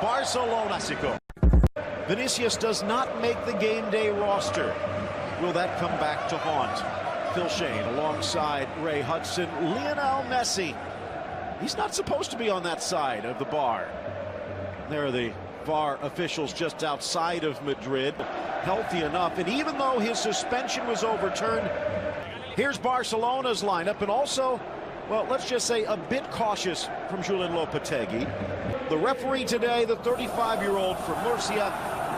Barcelona. Clasico. Vinicius does not make the game day roster. Will that come back to haunt? Phil Shane alongside Ray Hudson. Lionel Messi. He's not supposed to be on that side of the bar. There are the VAR officials just outside of Madrid. Healthy enough, and even though his suspension was overturned, here's Barcelona's lineup, and also, well, let's just say a bit cautious from Julian Lopetegui. The referee today, the 35-year-old from Murcia,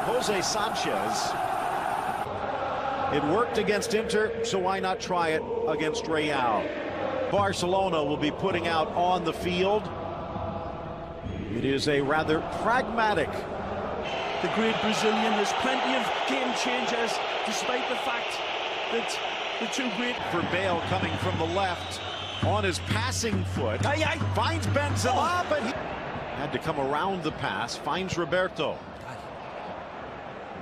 Jose Sanchez. It worked against Inter, so why not try it against Real? Barcelona will be putting out on the field. It is a rather pragmatic. The great Brazilian has plenty of game changers, despite the fact that the two great... For Bale coming from the left on his passing foot. Finds Benzema, but he had to come around the pass. Finds Roberto.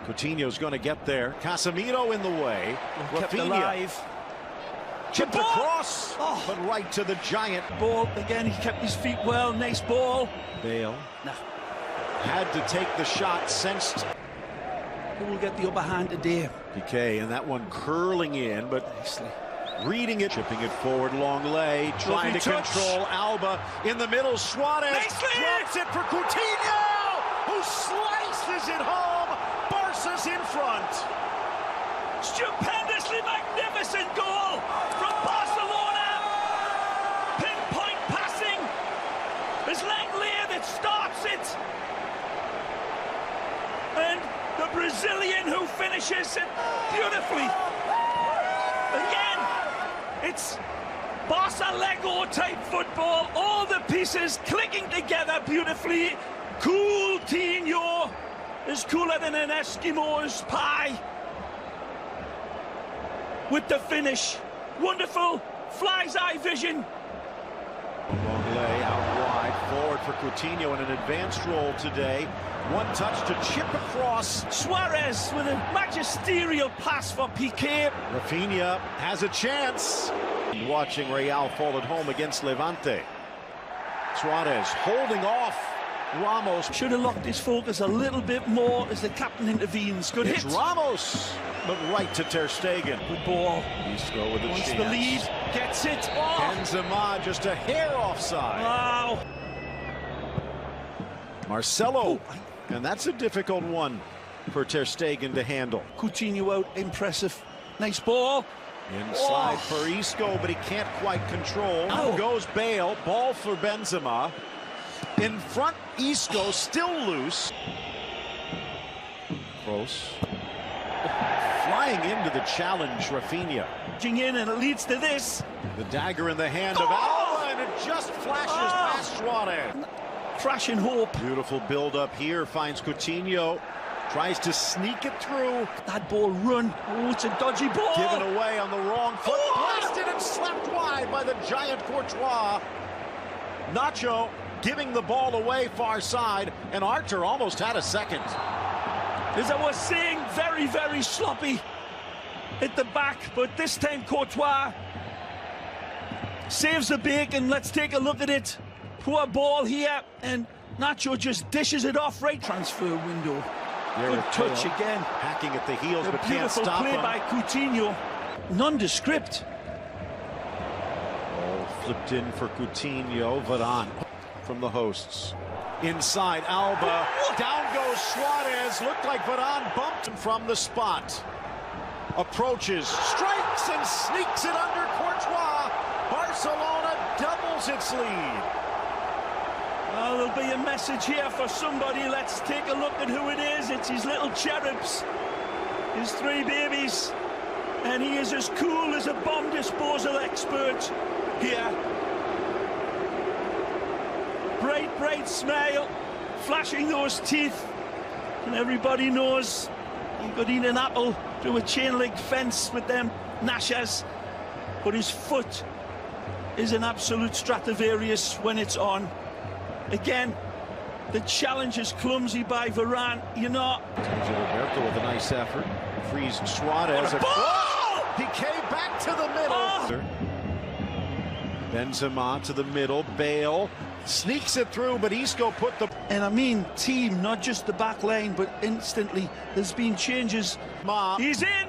Coutinho's going to get there. Casemiro in the way. Kept alive. Chipped across, but right to the giant. Ball, again, he kept his feet well. Nice ball. Bale had to take the shot, sensed. Who will get the upper hand today? Piqué, and that one curling in, but nicely reading it, chipping it forward, long lay, trying to control Alba in the middle. Suarez drops it for Coutinho, who slices it home. Barca's in front. Stupendously magnificent goal from Barcelona. Pinpoint passing. It's Lenglet that starts it. And the Brazilian who finishes it beautifully. Again, it's Barca Lego type football. All the pieces clicking together beautifully. Coutinho is cooler than an Eskimo's pie. With the finish. Wonderful. Fly's eye vision. Long lay out wide. Forward for Coutinho in an advanced role today. One touch to chip across. Suarez with a magisterial pass for Piqué. Rafinha has a chance. Watching Real fall at home against Levante. Suarez holding off Ramos. Should have locked his focus a little bit more as the captain intervenes. Good hit. Ramos, but right to Ter Stegen. Good ball. Isco with a Wants chance. the lead. Gets it. Benzema just a hair offside. Wow. Marcelo. And that's a difficult one for Ter Stegen to handle. Coutinho out, impressive. Nice ball. Inside for Isco, but he can't quite control. Now goes Bale, ball for Benzema. In front, Isco still loose. Close. Flying into the challenge, Rafinha. In and it leads to this. The dagger in the hand of Alba, and it just flashes past Suarez. Crashing hope. Beautiful build-up here, finds Coutinho. Tries to sneak it through. That ball run. Oh, it's a dodgy ball. Given away on the wrong foot. Blasted and slapped wide by the giant Courtois. Nacho giving the ball away far side, and Arthur almost had a second. As I was saying, very, very sloppy at the back, but this time Courtois saves the bacon. Let's take a look at it. Poor ball here, and Nacho just dishes it off. Right transfer window. Good touch again. Hacking at the heels, but can't stop him. Beautiful play by Coutinho. Nondescript. Ball flipped in for Coutinho. Varane from the hosts. Inside Alba. Down goes Suarez. Looked like Varane bumped him from the spot. Approaches, strikes, and sneaks it under Courtois. Barcelona doubles its lead. Well, there'll be a message here for somebody. Let's take a look at who it is. It's his little cherubs, his three babies. And he is as cool as a bomb disposal expert here. Bright, bright smile, flashing those teeth. And everybody knows you could eat an apple through a chain-link fence with them gnashers. But his foot is an absolute Stradivarius when it's on. Again, the challenge is clumsy by Varane, you know. Roberto with a nice effort. Frees Suarez. Piqué back to the middle. Benzema to the middle. Bale Sneaks it through, but Isco put the... And I mean team, not just the back line, but instantly there's been changes. He's in!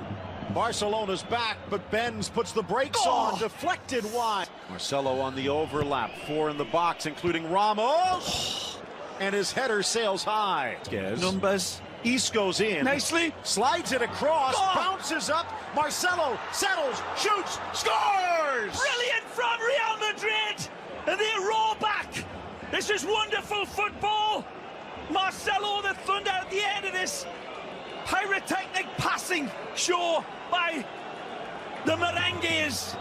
Barcelona's back, but Benz puts the brakes on, deflected wide. Marcelo on the overlap, 4 in the box, including Ramos. And his header sails high. Numbers. Isco's in. Nicely. Slides it across, bounces up. Marcelo settles, shoots, scores! Brilliant from Real Madrid! And they roll back. This is wonderful football. Marcelo the Thunder at the end of this pyrotechnic passing show by the Merengues.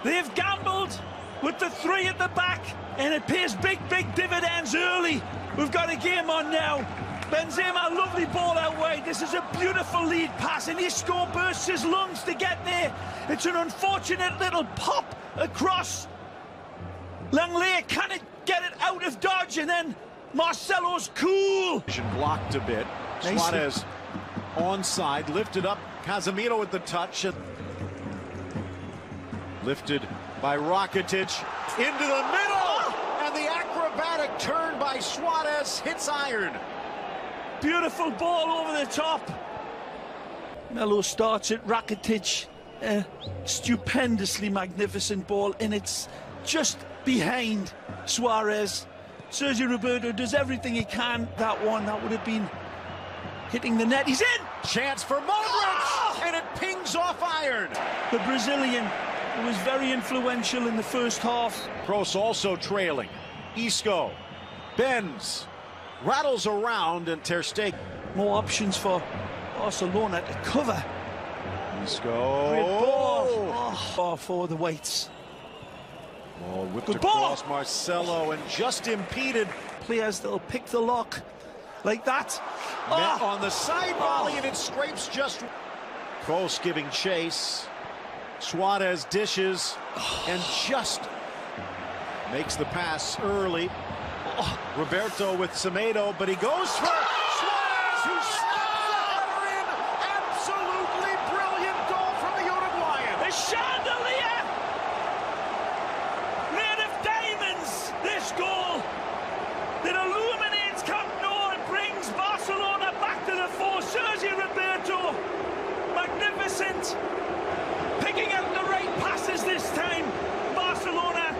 They've gambled with the 3 at the back, and it pays big dividends early. We've got a game on now. Benzema, lovely ball out wide. This is a beautiful lead pass, and Isco bursts his lungs to get there. It's an unfortunate little pop across. Langley cannot get it out of dodge, and then Marcelo's cool. Blocked a bit. Suarez onside, lifted up. Casemiro with the touch. Lifted by Rakitic into the middle, and the acrobatic turn by Suarez hits iron. Beautiful ball over the top. Melo starts it. Rakitic, stupendously magnificent ball, and it's just behind Suarez. Sergio Roberto does everything he can. That would have been hitting the net. He's in! Chance for Modric, and it pings off iron. The Brazilian was very influential in the first half. Kroos also trailing. Isco, Benz, rattles around, and Ter Stegen. More options for Barcelona to cover. Isco. Great ball. For the weights. Ball whipped across Marcelo and just impeded. Players that'll pick the lock like that. Met on the side volley, and it scrapes just. Kroos giving chase. Suarez dishes and just makes the pass early. Roberto with Semedo, but he goes for Suarez, who snaps the header in. Absolutely brilliant goal from the Uruguayan. The chandelier made of diamonds. This goal that illuminates Camp Nou and brings Barcelona back to the fore. Sergio Roberto, magnificent, picking out the right passes this time. Barcelona,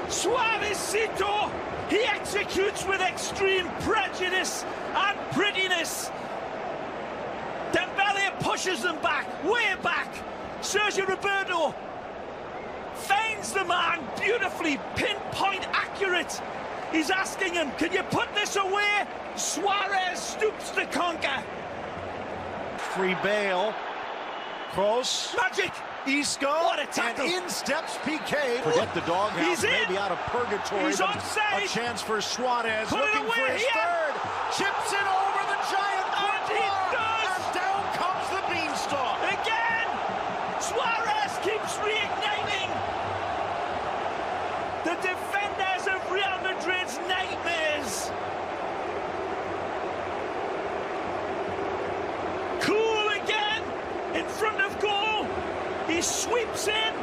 Suarezcito, he executes with extreme prejudice and prettiness. Dembele pushes them back, way back. Sergio Roberto finds the man beautifully, pinpoint accurate. He's asking him, can you put this away? Suarez stoops to conquer. Free Bale. Kroos. Magic. Isco. What a tackle. And in steps PK. Forget the doghouse. Maybe out of purgatory. He's offside. A chance for Suarez. Put looking for his third. Chips it over the giant. And he does. And down comes the beanstalk. Again. Suarez keeps reigniting. The defenders of Real Madrid's nightmares. Cool again in front of goal. He sweeps in,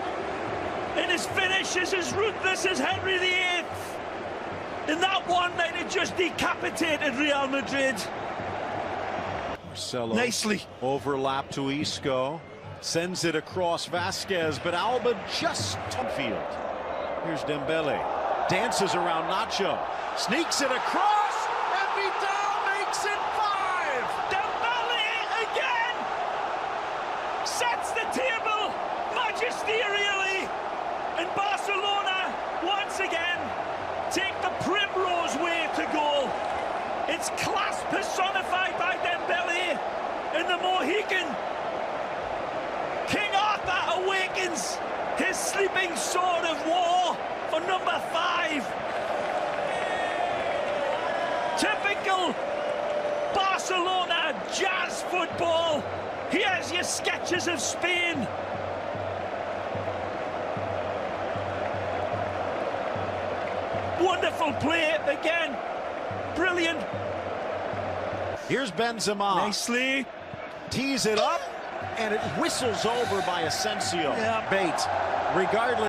and his finish is as ruthless as Henry VIII. And that one might have just decapitated Real Madrid. Marcelo nicely overlap to Isco, sends it across Vasquez, but Alba just field. Here's Dembele, dances around Nacho, sneaks it across, and Vidal makes it 5. Dembele again sets the table magisterially, and Barcelona once again take the primrose way to goal. It's class personified by Dembele, and the Mohican King Arthur awakens his sleeping sword of war for number 5. Typical Barcelona jazz football. Here's your sketches of Spain. Wonderful play again. Brilliant. Here's Benzema. Nicely. Tees it up, and it whistles over by Asensio. Yeah. Bait. Regardless.